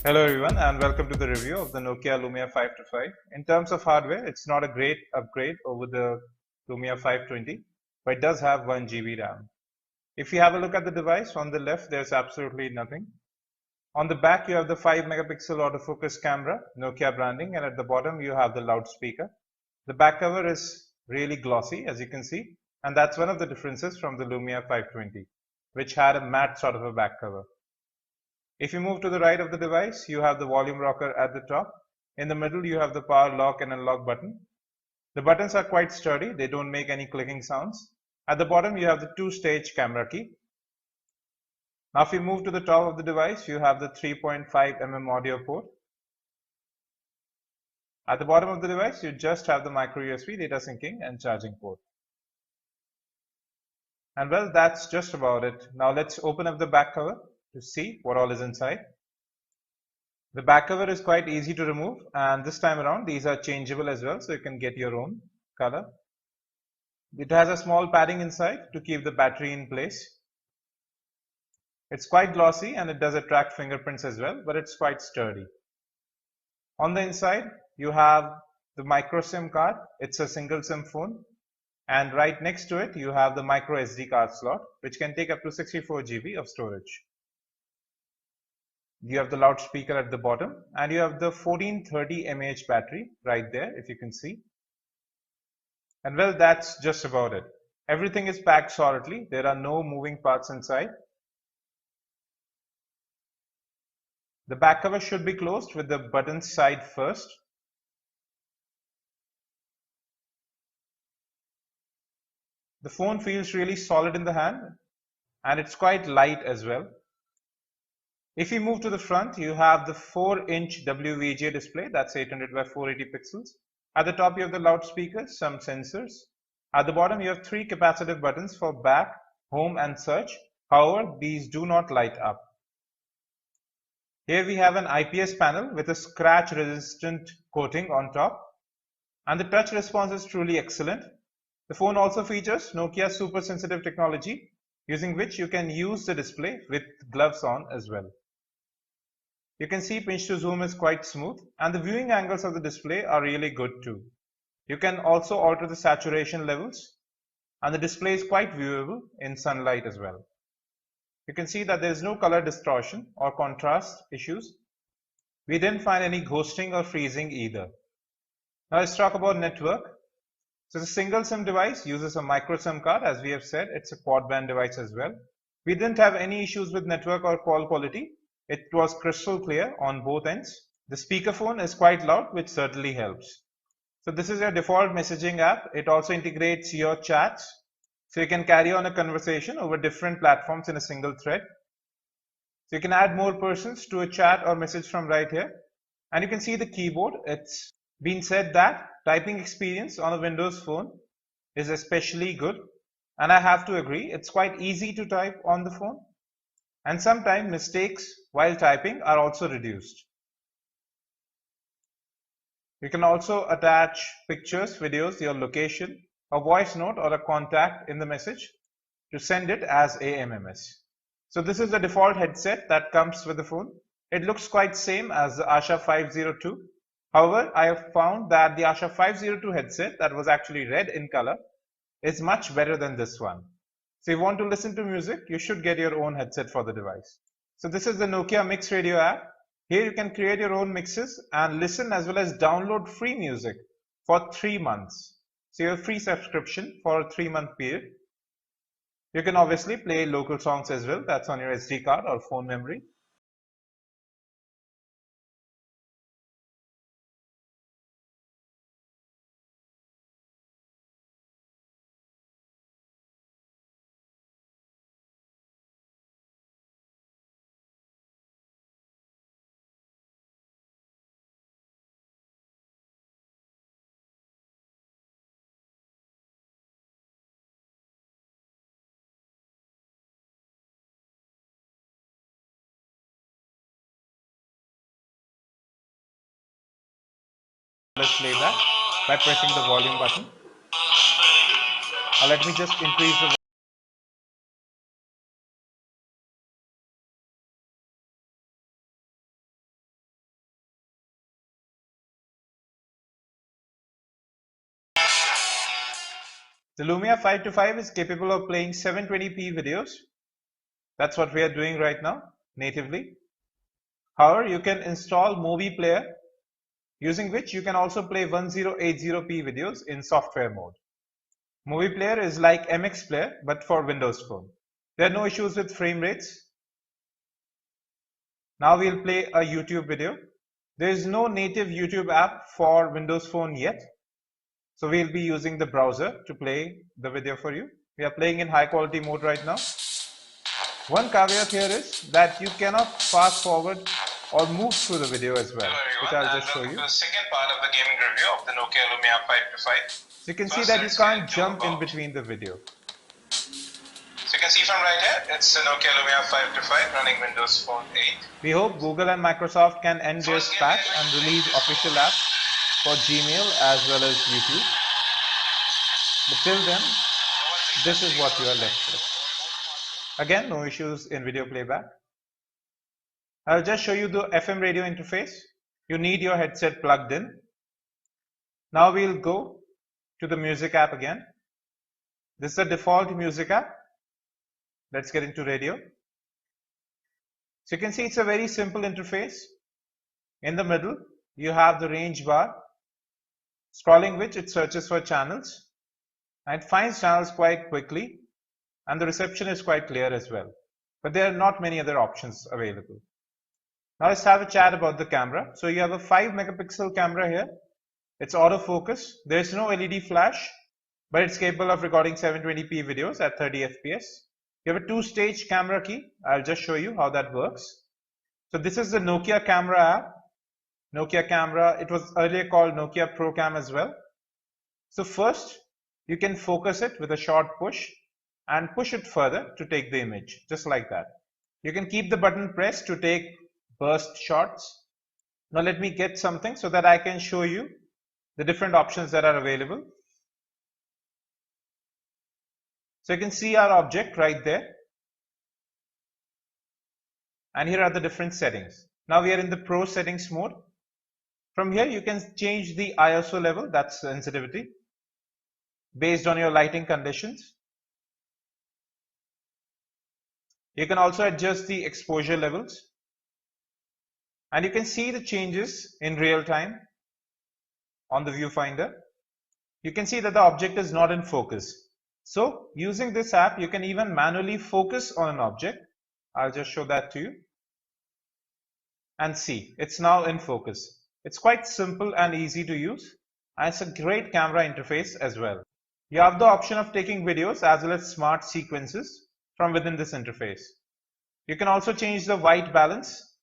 Hello everyone and welcome to the review of the Nokia Lumia 525. In terms of hardware, it's not a great upgrade over the Lumia 520, but it does have 1 GB RAM. If you have a look at the device, on the left there's absolutely nothing. On the back you have the 5 megapixel autofocus camera, Nokia branding, and at the bottom you have the loudspeaker. The back cover is really glossy, as you can see, and that's one of the differences from the Lumia 520, which had a matte sort of a back cover. If you move to the right of the device, you have the volume rocker at the top. In the middle, you have the power lock and unlock button. The buttons are quite sturdy, they don't make any clicking sounds. At the bottom, you have the two-stage camera key. Now if you move to the top of the device, you have the 3.5 mm audio port. At the bottom of the device, you just have the micro USB data syncing and charging port. And well, that's just about it. Now let's open up the back cover to see what all is inside. The back cover is quite easy to remove, and this time around these are changeable as well, so you can get your own color. It has a small padding inside to keep the battery in place. It's quite glossy and it does attract fingerprints as well, but it's quite sturdy. On the inside you have the micro SIM card. It's a single SIM phone, and right next to it you have the micro SD card slot, which can take up to 64 GB of storage. You have the loudspeaker at the bottom, and you have the 1430 mAh battery right there, if you can see. And well, that's just about it. Everything is packed solidly. There are no moving parts inside. The back cover should be closed with the button side first. The phone feels really solid in the hand, and it's quite light as well. If you move to the front, you have the 4-inch WVGA display, that's 800 by 480 pixels. At the top you have the loudspeakers, some sensors. At the bottom you have 3 capacitive buttons for back, home and search. However, these do not light up. Here we have an IPS panel with a scratch resistant coating on top, and the touch response is truly excellent. The phone also features Nokia super sensitive technology, using which you can use the display with gloves on as well. You can see pinch to zoom is quite smooth, and the viewing angles of the display are really good too. You can also alter the saturation levels, and the display is quite viewable in sunlight as well. You can see that there is no color distortion or contrast issues. We didn't find any ghosting or freezing either. Now let's talk about network. So the single SIM device uses a micro SIM card. As we have said, it's a quad band device as well. We didn't have any issues with network or call quality. It was crystal clear on both ends. The speakerphone is quite loud, which certainly helps. So this is your default messaging app. It also integrates your chats, so you can carry on a conversation over different platforms in a single thread. So you can add more persons to a chat or message from right here. And you can see the keyboard. It's been said that typing experience on a Windows phone is especially good. And I have to agree, it's quite easy to type on the phone. And sometimes mistakes while typing are also reduced. You can also attach pictures, videos, your location, a voice note or a contact in the message to send it as a MMS. So this is the default headset that comes with the phone. It looks quite same as the Asha 502. However, I have found that the Asha 502 headset that was actually red in color is much better than this one. So if you want to listen to music, you should get your own headset for the device. So this is the Nokia Mix Radio app. Here you can create your own mixes and listen as well as download free music for 3 months. So you have free subscription for a 3-month period. You can obviously play local songs as well. That's on your SD card or phone memory. Let's play that by pressing the volume button. Now let me just increase the The Lumia 525 is capable of playing 720p videos. That's what we are doing right now, natively. However, you can install Movie Player, using which you can also play 1080p videos in software mode. Movie Player is like MX Player, but for Windows Phone. There are no issues with frame rates. Now we'll play a YouTube video. There is no native YouTube app for Windows Phone yet. So we'll be using the browser to play the video for you. We are playing in high quality mode right now. One caveat here is that you cannot fast forward or move through the video as well, which I'll just show you. The second part of the gaming review of the Nokia Lumia 525. So you can see that you can't jump in between the video. So you can see from right here, it's the Nokia Lumia 525 running Windows Phone 8. We hope Google and Microsoft can end their spat and release official apps for Gmail as well as YouTube. But till then, this is what you are left with. Again, no issues in video playback. I'll just show you the FM radio interface. You need your headset plugged in. Now we'll go to the music app again. This is the default music app. Let's get into radio. So you can see it's a very simple interface. In the middle, you have the range bar, scrolling which it searches for channels. And it finds channels quite quickly, and the reception is quite clear as well. But there are not many other options available. Now let's have a chat about the camera. So you have a 5 megapixel camera here. It's autofocus. There is no LED flash, but it's capable of recording 720p videos at 30 fps. You have a 2-stage camera key. I'll just show you how that works. So this is the Nokia Camera app. Nokia Camera, it was earlier called Nokia Pro Cam as well. So first, you can focus it with a short push and push it further to take the image, just like that. You can keep the button pressed to take burst shots. Now let me get something so that I can show you the different options that are available. So you can see our object right there. And here are the different settings. Now we are in the Pro settings mode. From here you can change the ISO level, that's sensitivity, based on your lighting conditions. You can also adjust the exposure levels. And you can see the changes in real time on the viewfinder. You can see that the object is not in focus. So using this app, you can even manually focus on an object. I'll just show that to you. And see, it's now in focus. It's quite simple and easy to use. And it's a great camera interface as well. You have the option of taking videos as well as smart sequences from within this interface. You can also change the white balance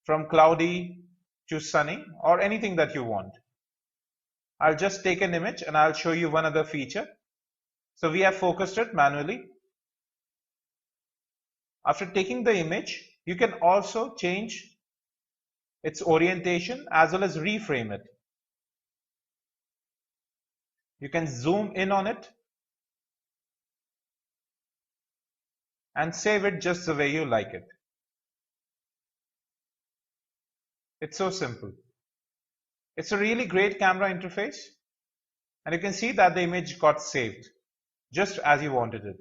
from cloudy to sunny or anything that you want. I'll just take an image and I'll show you one other feature. So we have focused it manually. After taking the image, you can also change its orientation as well as reframe it. You can zoom in on it and save it just the way you like it. It's so simple. It's a really great camera interface, and you can see that the image got saved just as you wanted it.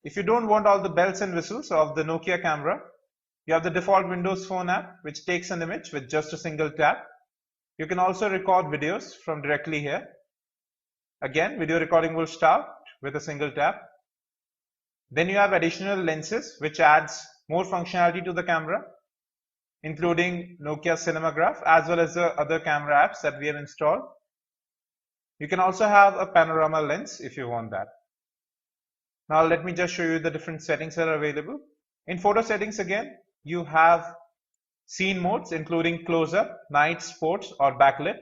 If you don't want all the bells and whistles of the Nokia Camera, you have the default Windows Phone app which takes an image with just a single tap. You can also record videos from directly here. Again, video recording will start with a single tap. Then you have additional lenses which adds more functionality to the camera, including Nokia Cinematograph as well as the other camera apps that we have installed. You can also have a panorama lens if you want that. Now let me just show you the different settings that are available. In photo settings again, you have scene modes including close-up, night, sports or backlit.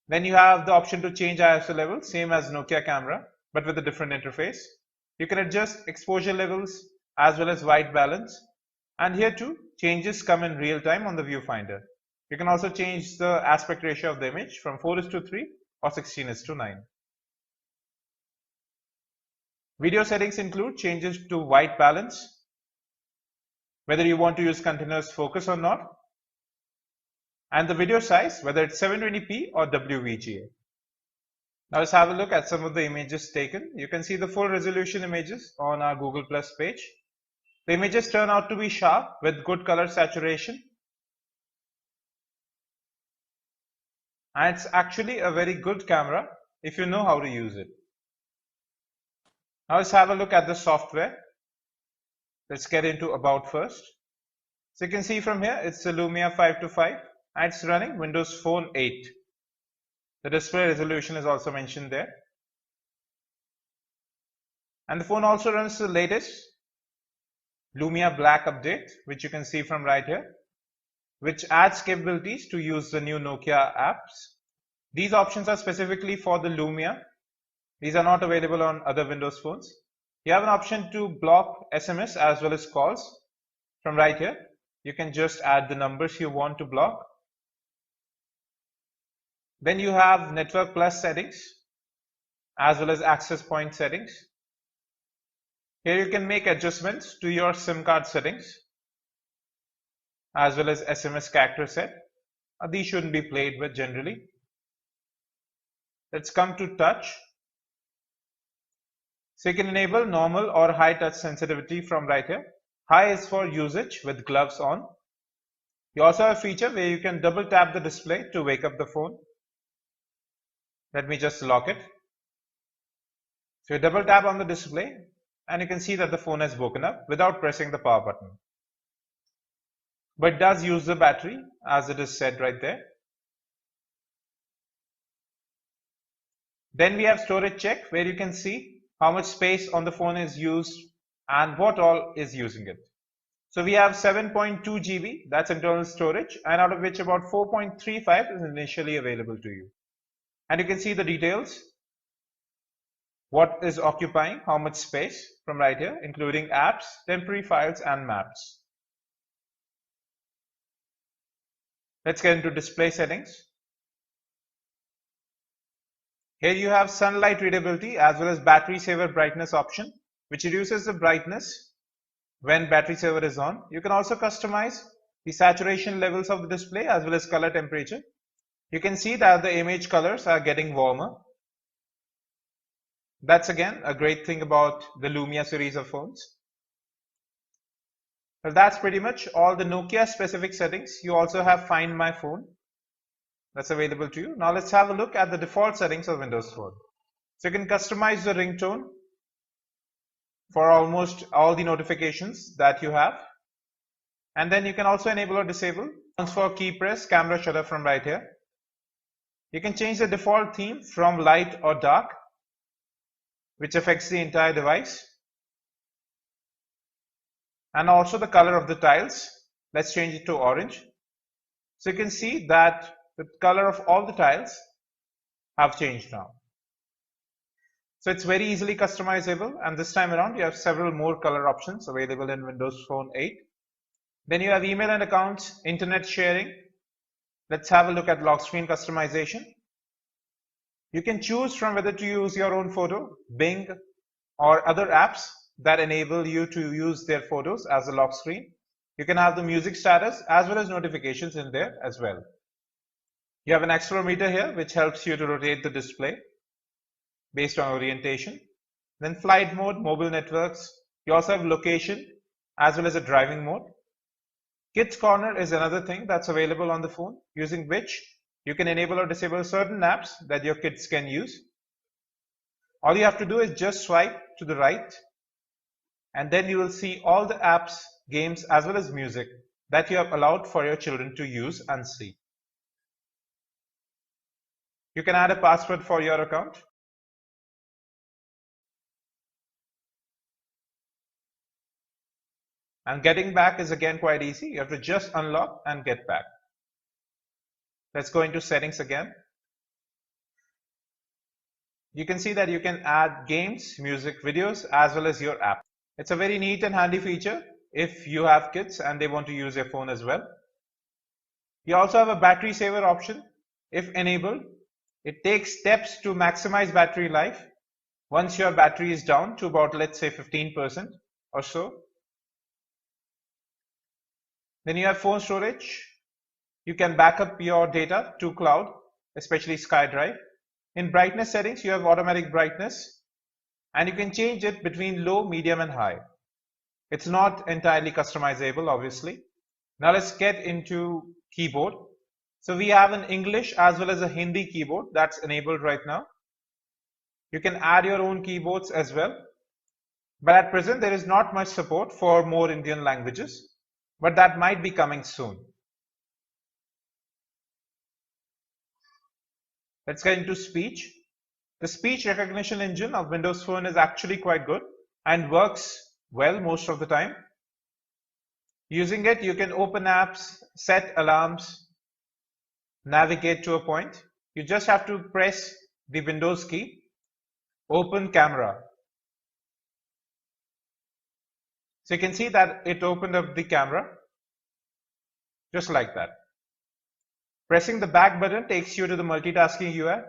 Then you have the option to change ISO level, same as Nokia Camera, but with a different interface. You can adjust exposure levels as well as white balance. And here too, changes come in real time on the viewfinder. You can also change the aspect ratio of the image from 4:3 or 16:9. Video settings include changes to white balance, whether you want to use continuous focus or not, and the video size, whether it's 720p or WVGA. Now let's have a look at some of the images taken. You can see the full resolution images on our Google Plus page. The images turn out to be sharp with good color saturation. And it's actually a very good camera if you know how to use it. Now let's have a look at the software. Let's get into About first. So you can see from here, it's the Lumia 525 and it's running Windows Phone 8. The display resolution is also mentioned there. And the phone also runs the latest Lumia Black update, which you can see from right here, which adds capabilities to use the new Nokia apps. These options are specifically for the Lumia. These are not available on other Windows phones. You have an option to block SMS as well as calls from right here. You can just add the numbers you want to block. Then you have Network Plus settings as well as access point settings. Here you can make adjustments to your SIM card settings as well as SMS character set. These shouldn't be played with generally. Let's come to touch. So you can enable normal or high touch sensitivity from right here. High is for usage with gloves on. You also have a feature where you can double tap the display to wake up the phone. Let me just lock it. So you double tap on the display and you can see that the phone has woken up without pressing the power button. But it does use the battery as it is said right there. Then we have storage check where you can see how much space on the phone is used and what all is using it. So we have 7.2 GB, that's internal storage, and out of which about 4.35 is initially available to you. And you can see the details, what is occupying how much space from right here, including apps, temporary files and maps. Let's get into display settings. Here you have sunlight readability as well as battery saver brightness option, which reduces the brightness when battery saver is on. You can also customize the saturation levels of the display as well as color temperature. You can see that the image colors are getting warmer. That's again a great thing about the Lumia series of phones. Well, that's pretty much all the Nokia specific settings. You also have Find My Phone. That's available to you. Now let's have a look at the default settings of Windows Phone. So you can customize the ringtone for almost all the notifications that you have. And then you can also enable or disable for key press, camera shutter from right here. You can change the default theme from light or dark, which affects the entire device. And also the color of the tiles. Let's change it to orange. So you can see that the color of all the tiles have changed now. So it's very easily customizable, and this time around you have several more color options available in Windows Phone 8. Then you have email and accounts, internet sharing. Let's have a look at lock screen customization. You can choose from whether to use your own photo, Bing, or other apps that enable you to use their photos as a lock screen. You can have the music status as well as notifications in there as well. You have an accelerometer here, which helps you to rotate the display based on orientation. Then flight mode, mobile networks. You also have location as well as a driving mode. Kids Corner is another thing that's available on the phone, using which you can enable or disable certain apps that your kids can use. All you have to do is just swipe to the right, and then you will see all the apps, games as well as music that you have allowed for your children to use and see. You can add a password for your account. And getting back is again quite easy. You have to just unlock and get back. Let's go into settings again. You can see that you can add games, music, videos as well as your app. It's a very neat and handy feature if you have kids and they want to use your phone as well. You also have a battery saver option. If enabled, it takes steps to maximize battery life once your battery is down to about, let's say, 15% or so. Then you have phone storage. You can back up your data to cloud, especially SkyDrive. In brightness settings, you have automatic brightness, and you can change it between low, medium and high. It's not entirely customizable, obviously. Now let's get into keyboard. So we have an English as well as a Hindi keyboard that's enabled right now. You can add your own keyboards as well. But at present, there is not much support for more Indian languages, but that might be coming soon. Let's get into speech. The speech recognition engine of Windows Phone is actually quite good and works well most of the time. Using it, you can open apps, set alarms, navigate to a point. You just have to press the Windows key, open camera. So you can see that it opened up the camera just like that. Pressing the back button takes you to the multitasking UI,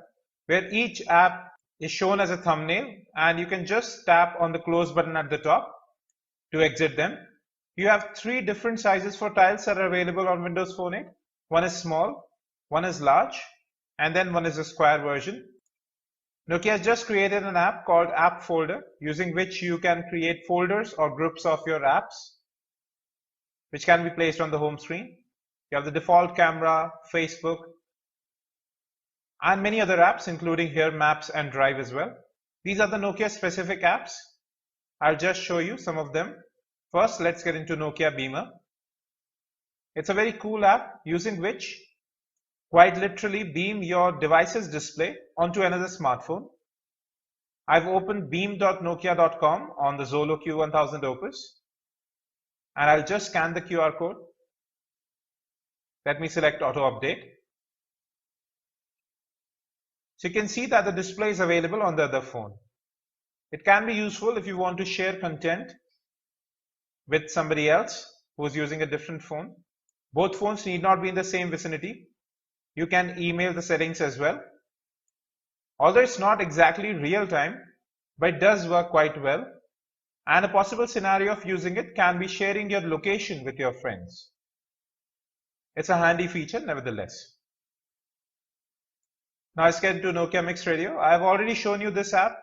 where each app is shown as a thumbnail, and you can just tap on the close button at the top to exit them. You have 3 different sizes for tiles that are available on Windows Phone 8. One is small, one is large, and then one is a square version. Nokia has just created an app called App Folder, using which you can create folders or groups of your apps, which can be placed on the home screen. You have the default camera, Facebook, and many other apps, including here Maps and Drive as well. These are the Nokia specific apps. I'll just show you some of them. First, let's get into Nokia Beamer. It's a very cool app using which quite literally beam your device's display onto another smartphone. I've opened beam.nokia.com on the Zolo Q1000 Opus, and I'll just scan the QR code. Let me select auto update. So you can see that the display is available on the other phone. It can be useful if you want to share content with somebody else who is using a different phone. Both phones need not be in the same vicinity. You can email the settings as well. Although it's not exactly real time, but it does work quite well. And a possible scenario of using it can be sharing your location with your friends. It's a handy feature nevertheless. Now let's get into Nokia Mix Radio. I have already shown you this app,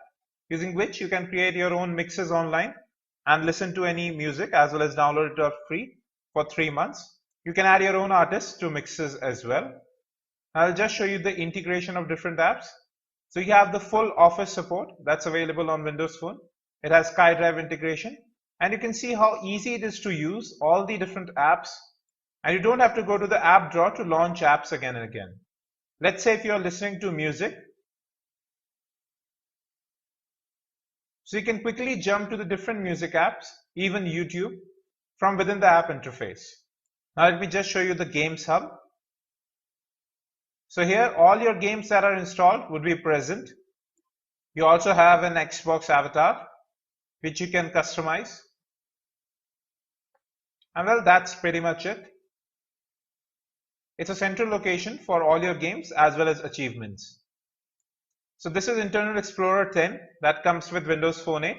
using which you can create your own mixes online and listen to any music, as well as download it for free for 3 months. You can add your own artists to mixes as well. I'll just show you the integration of different apps. So you have the full Office support that's available on Windows Phone. It has SkyDrive integration, and you can see how easy it is to use all the different apps, and you don't have to go to the app drawer to launch apps again and again. Let's say if you're listening to music, so you can quickly jump to the different music apps, even YouTube, from within the app interface. Now let me just show you the Games Hub. So here all your games that are installed would be present. You also have an Xbox avatar, which you can customize. And well, that's pretty much it. It's a central location for all your games as well as achievements. So this is Internet Explorer 10 that comes with Windows Phone 8.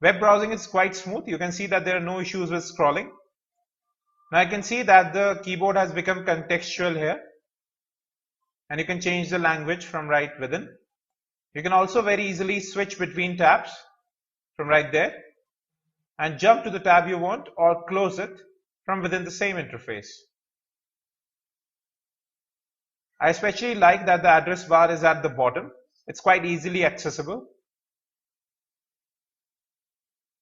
Web browsing is quite smooth. You can see that there are no issues with scrolling. Now I can see that the keyboard has become contextual here, and you can change the language from right within. You can also very easily switch between tabs from right there and jump to the tab you want or close it from within the same interface. I especially like that the address bar is at the bottom. It's quite easily accessible.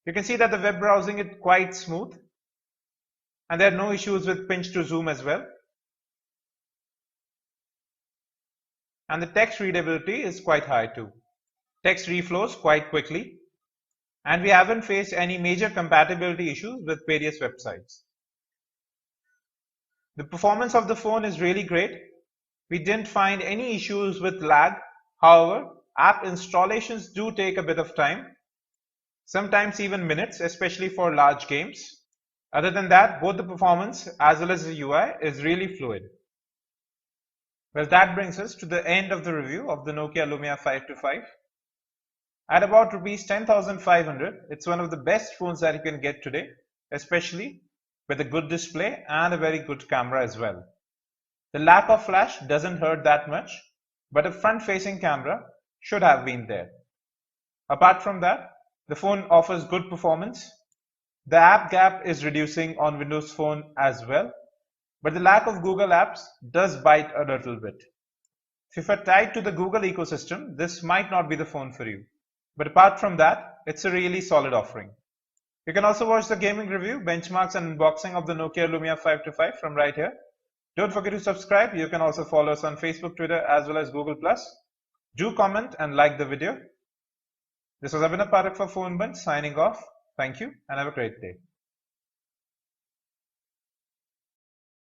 You can see that the web browsing is quite smooth, and there are no issues with pinch to zoom as well. And the text readability is quite high too. Text reflows quite quickly, and we haven't faced any major compatibility issues with various websites. The performance of the phone is really great. We didn't find any issues with lag. However, app installations do take a bit of time, sometimes even minutes, especially for large games. Other than that, both the performance as well as the UI is really fluid. Well, that brings us to the end of the review of the Nokia Lumia 525. At about Rs 10,500, it's one of the best phones that you can get today, especially with a good display and a very good camera as well. The lack of flash doesn't hurt that much, but a front-facing camera should have been there. Apart from that, the phone offers good performance. The app gap is reducing on Windows Phone as well, but the lack of Google apps does bite a little bit. If you're tied to the Google ecosystem, this might not be the phone for you. But apart from that, it's a really solid offering. You can also watch the gaming review, benchmarks and unboxing of the Nokia Lumia 525 from right here. Don't forget to subscribe. You can also follow us on Facebook, Twitter as well as Google+. Do comment and like the video. This was Abhinav Parak for Phone Bunch signing off. Thank you and have a great day.